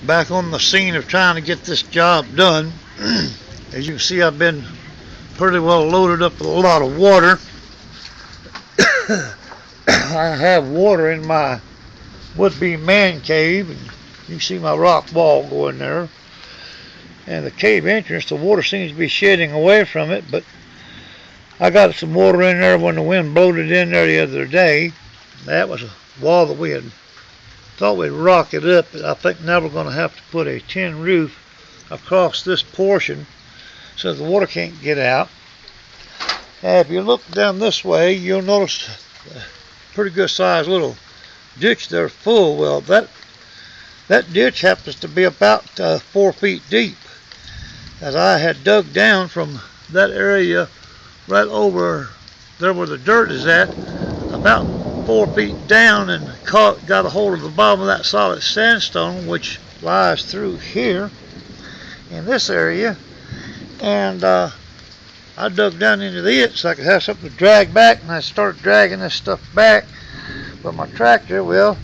Back on the scene of trying to get this job done. As you can see, I've been pretty well loaded up with a lot of water. I have water in my would-be man cave, and you can see my rock wall going there. And the cave entrance, the water seems to be shedding away from it, but I got some water in there when the wind blowed it in there the other day. That was a wall that we had thought we'd rock it up, but I think now we're going to have to put a tin roof across this portion so the water can't get out. And if you look down this way, you'll notice a pretty good sized little ditch there full. Well, that ditch happens to be about 4 feet deep, as I had dug down from that area right over there where the dirt is at, about 4 feet down, and got a hold of the bottom of that solid sandstone, which lies through here in this area. And I dug down into it so I could have something to drag back, and I started dragging this stuff back. But my tractor, well,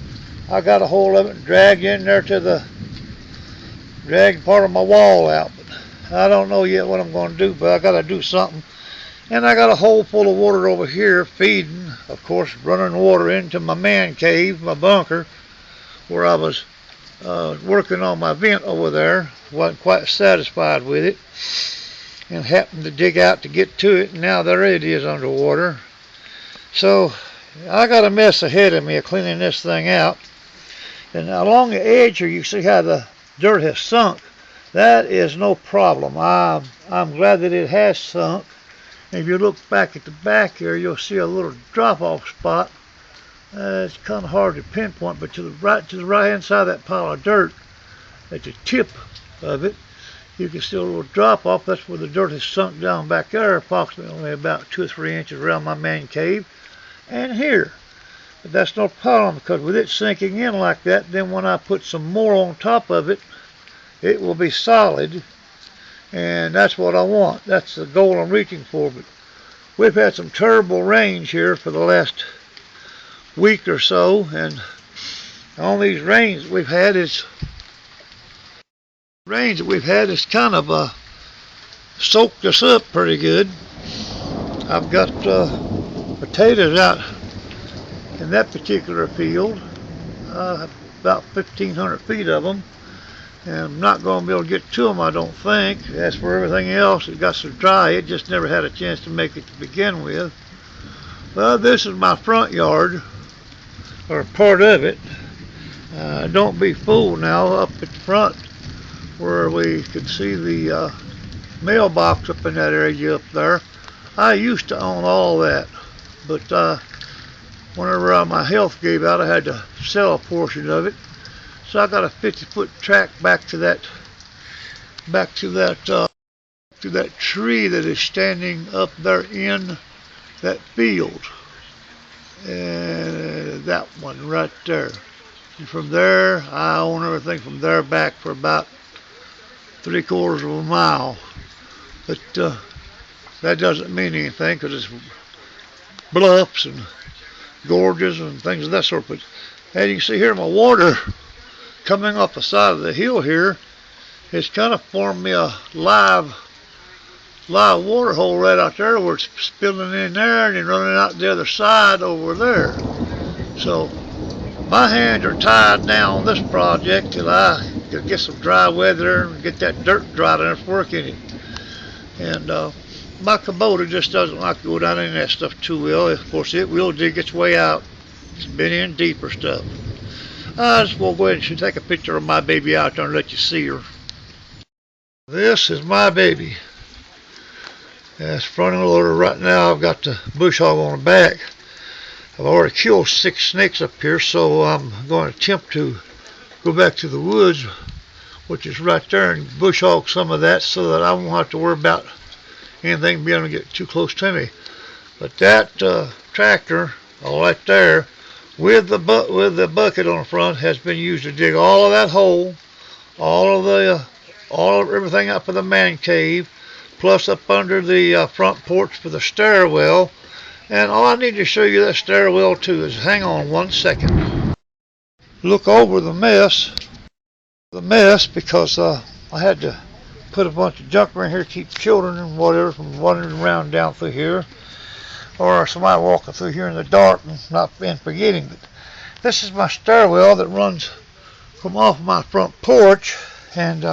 I got a hold of it and dragged in there to dragged part of my wall out. But I don't know yet what I'm going to do, but I got to do something. And I got a hole full of water over here feeding, of course, running water into my man cave, my bunker, where I was working on my vent over there. Wasn't quite satisfied with it, and happened to dig out to get to it, and now there it is underwater. So I got a mess ahead of me of cleaning this thing out. And along the edge here, you see how the dirt has sunk. That is no problem. I'm glad that it has sunk. If you look back at the back here, you'll see a little drop-off spot. It's kind of hard to pinpoint, but to the right-hand side of that pile of dirt, at the tip of it, you can see a little drop-off. That's where the dirt has sunk down back there, approximately about 2 or 3 inches around my man cave and here. But that's no problem, because with it sinking in like that, then when I put some more on top of it, it will be solid. And that's what I want. That's the goal I'm reaching for. But we've had some terrible rains here for the last week or so, and on these rains we've had is kind of soaked us up pretty good. I've got potatoes out in that particular field, about 1,500 feet of them. And I'm not going to be able to get to them, I don't think. As for everything else, it got so dry, it just never had a chance to make it to begin with. Well, this is my front yard, or part of it. Don't be fooled now, up at the front, where we could see the mailbox up in that area up there. I used to own all that, but whenever my health gave out, I had to sell a portion of it. So I got a 50-foot track back to that tree that is standing up there in that field. And that one right there. And from there, I own everything from there back for about 3/4 of a mile. But that doesn't mean anything, because it's bluffs and gorges and things of that sort. But as you can see here, my water coming off the side of the hill here, it's kind of formed me a live water hole right out there, where it's spilling in there and then running out the other side over there. So my hands are tied now on this project till I can get some dry weather and get that dirt dried enough to work in it. And my Kubota just doesn't like to go down in that stuff too well. Of course, it will dig its way out. It's been in deeper stuff. I just will go ahead and take a picture of my baby out there and let you see her. This is my baby. It's front loader right now. I've got the bush hog on the back. I've already killed 6 snakes up here, so I'm going to attempt to go back to the woods, which is right there, and bush hog some of that, so that I won't have to worry about anything being able to get too close to me. But that tractor, all right there, with the bucket on the front, has been used to dig all of that hole, all of everything up for the man cave, plus up under the front porch for the stairwell. And all I need to show you that stairwell too is, hang on 1 second. Look over the mess The mess because I had to put a bunch of junk around here to keep children and whatever from wandering around down through here, or somebody walking through here in the dark and not forgetting. But this is my stairwell that runs from off my front porch, and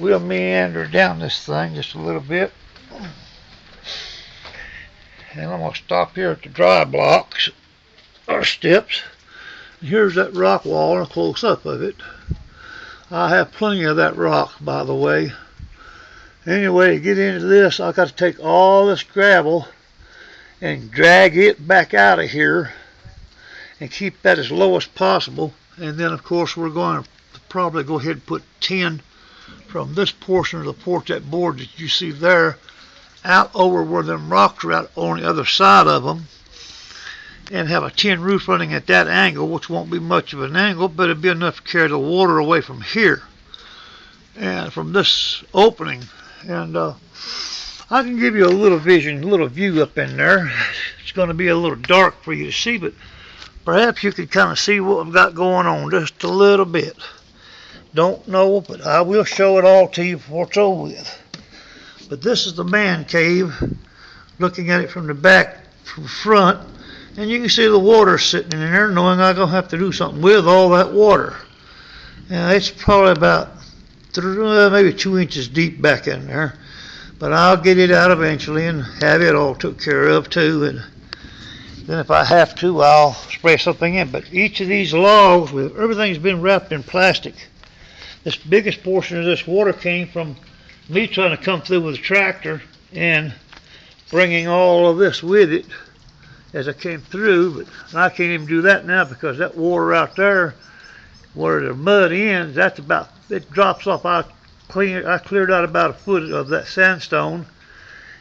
we'll meander down this thing just a little bit. And I'm going to stop here at the dry blocks or steps. And here's that rock wall and a close up of it. I have plenty of that rock, by the way. Anyway, to get into this, I got to take all this gravel and drag it back out of here and keep that as low as possible. And then, of course, we're going to probably go ahead and put 10 from this portion of the porch, that board that you see there, out over where them rocks are out on the other side of them, and have a tin roof running at that angle, which won't be much of an angle, but it'll be enough to carry the water away from here and from this opening. And I can give you a little vision, a little view up in there. It's going to be a little dark for you to see, but perhaps you could kind of see what we've got going on just a little bit. Don't know, but I will show it all to you before it's over with. But this is the man cave, looking at it from the back, from front. And you can see the water sitting in there, knowing I'm going to have to do something with all that water. Now, it's probably about maybe 2 inches deep back in there. But I'll get it out eventually and have it all took care of too. And then if I have to, I'll spray something in. But each of these logs, everything's been wrapped in plastic. This biggest portion of this water came from me trying to come through with a tractor and bringing all of this with it as I came through, but I can't even do that now because that water out there where the mud ends, that's about, it drops off. I cleared out about a foot of that sandstone,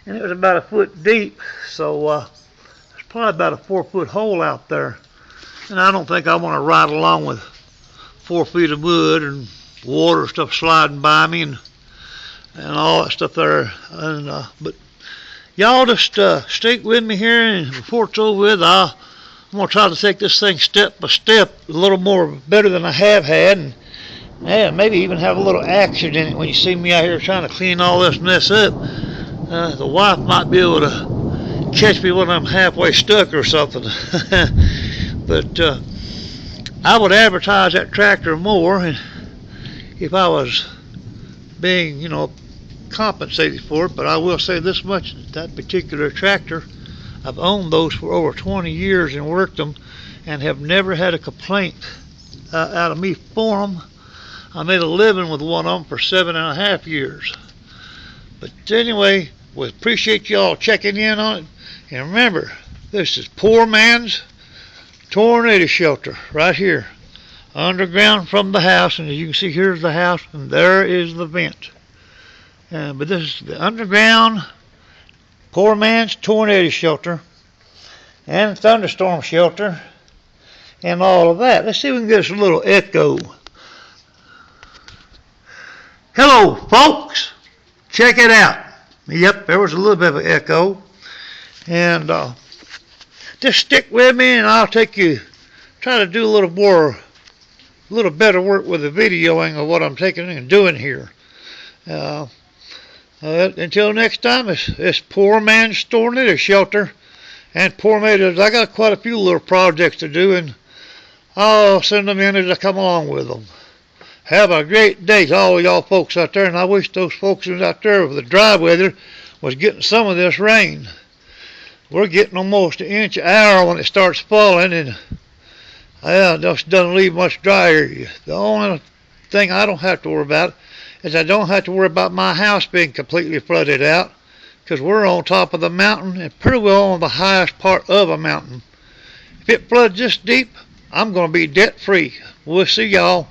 and it was about a foot deep, so it's probably about a 4-foot hole out there. And I don't think I want to ride along with 4 feet of mud and water stuff sliding by me and all that stuff there. And but y'all just stick with me here, and before it's over with, I'm going to try to take this thing step by step a little more better than I have had, and maybe even have a little action in it when you see me out here trying to clean all this mess up. The wife might be able to catch me when I'm halfway stuck or something. But I would advertise that tractor more, and if I was being, compensated for it. But I will say this much: that particular tractor, I've owned those for over 20 years and worked them, and have never had a complaint out of me for them. I made a living with one of them for 7.5 years. But anyway, we appreciate y'all checking in on it. And remember, this is poor man's tornado shelter right here, underground from the house. And as you can see, here's the house, and there is the vent. But this is the underground poor man's tornado shelter and thunderstorm shelter and all of that. Let's see if we can get us a little echo. Hello, folks. Check it out. Yep, there was a little bit of an echo. And just stick with me, and I'll try to do a little better work with the videoing of what I'm taking and doing here. Until next time, it's poor man's tornado shelter and tornadoes. I got quite a few little projects to do, and I'll send them in as I come along with them. Have a great day to all y'all folks out there, and I wish those folks out there with the dry weather was getting some of this rain. We're getting almost an inch an hour when it starts falling, and it just doesn't leave much dry area. The only thing I don't have to worry about is I don't have to worry about my house being completely flooded out, because we're on top of the mountain and pretty well on the highest part of a mountain. If it floods this deep, I'm going to be debt free. We'll see y'all.